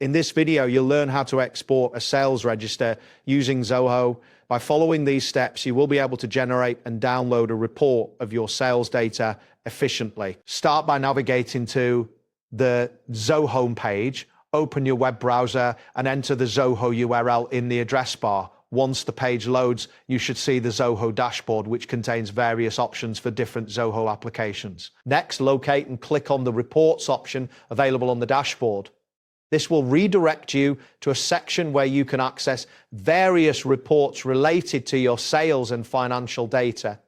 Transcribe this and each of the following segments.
In this video, you'll learn how to export a sales register using Zoho. By following these steps, you will be able to generate and download a report of your sales data efficiently. Start by navigating to the Zoho page, open your web browser and enter the Zoho URL in the address bar. Once the page loads, you should see the Zoho dashboard, which contains various options for different Zoho applications. Next, locate and click on the reports option available on the dashboard. This will redirect you to a section where you can access various reports related to your sales and financial data.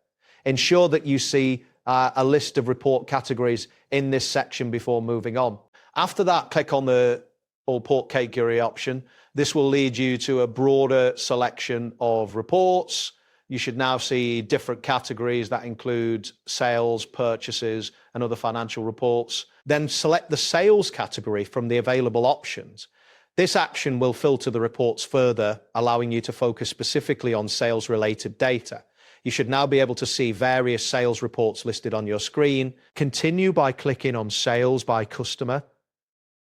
Ensure that you see a list of report categories in this section before moving on. After that, click on the report category option. This will lead you to a broader selection of reports. You should now see different categories that include sales, purchases, and other financial reports. Then select the sales category from the available options. This action will filter the reports further, allowing you to focus specifically on sales-related data. You should now be able to see various sales reports listed on your screen. Continue by clicking on Sales by Customer.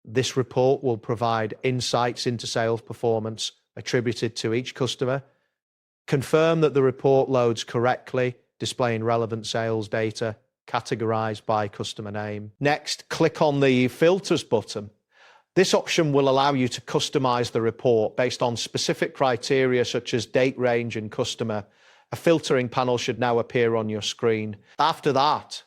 This report will provide insights into sales performance attributed to each customer. Confirm that the report loads correctly, displaying relevant sales data, categorized by customer name. Next, click on the Filters button. This option will allow you to customize the report based on specific criteria such as date range and customer. A filtering panel should now appear on your screen. After that,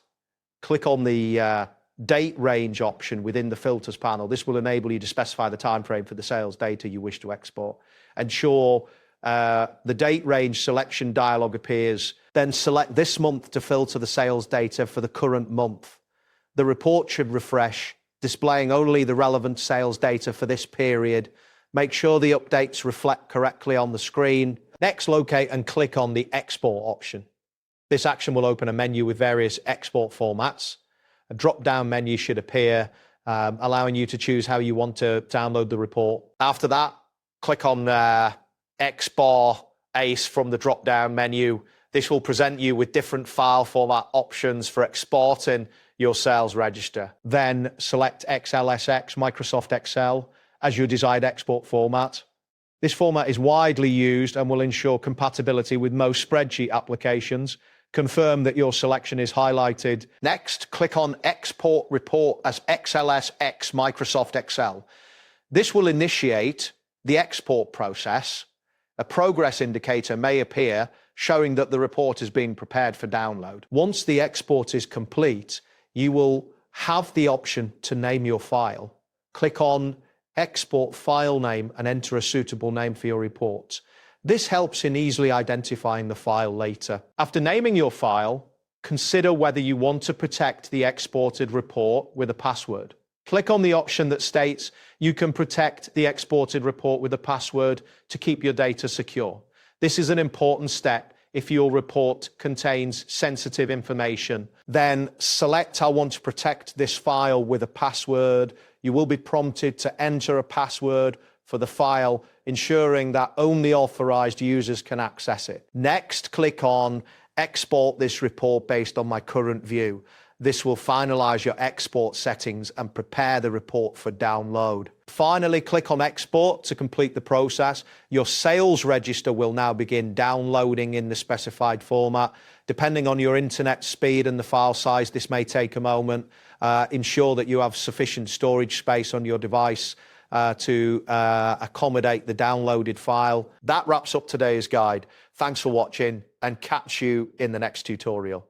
click on the date range option within the filters panel. This will enable you to specify the time frame for the sales data you wish to export. Ensure the date range selection dialog appears. Then select this month to filter the sales data for the current month. The report should refresh, displaying only the relevant sales data for this period. Make sure the updates reflect correctly on the screen. Next, locate and click on the export option. This action will open a menu with various export formats. A drop-down menu should appear, allowing you to choose how you want to download the report. After that, click on Export ACE from the drop-down menu. This will present you with different file format options for exporting your sales register. Then select XLSX, Microsoft Excel, as your desired export format. This format is widely used and will ensure compatibility with most spreadsheet applications. Confirm that your selection is highlighted. Next, click on Export Report as XLSX Microsoft Excel. This will initiate the export process. A progress indicator may appear showing that the report is being prepared for download. Once the export is complete, you will have the option to name your file. Click on Export File Name and enter a suitable name for your report. This helps in easily identifying the file later. After naming your file, consider whether you want to protect the exported report with a password. Click on the option that states you can protect the exported report with a password to keep your data secure. This is an important step if your report contains sensitive information. Then select I want to protect this file with a password. You will be prompted to enter a password for the file, ensuring that only authorized users can access it. Next, click on Export this report based on my current view. This will finalize your export settings and prepare the report for download. Finally, click on Export to complete the process. Your sales register will now begin downloading in the specified format. Depending on your internet speed and the file size, this may take a moment. Ensure that you have sufficient storage space on your device to accommodate the downloaded file. That wraps up today's guide. Thanks for watching and catch you in the next tutorial.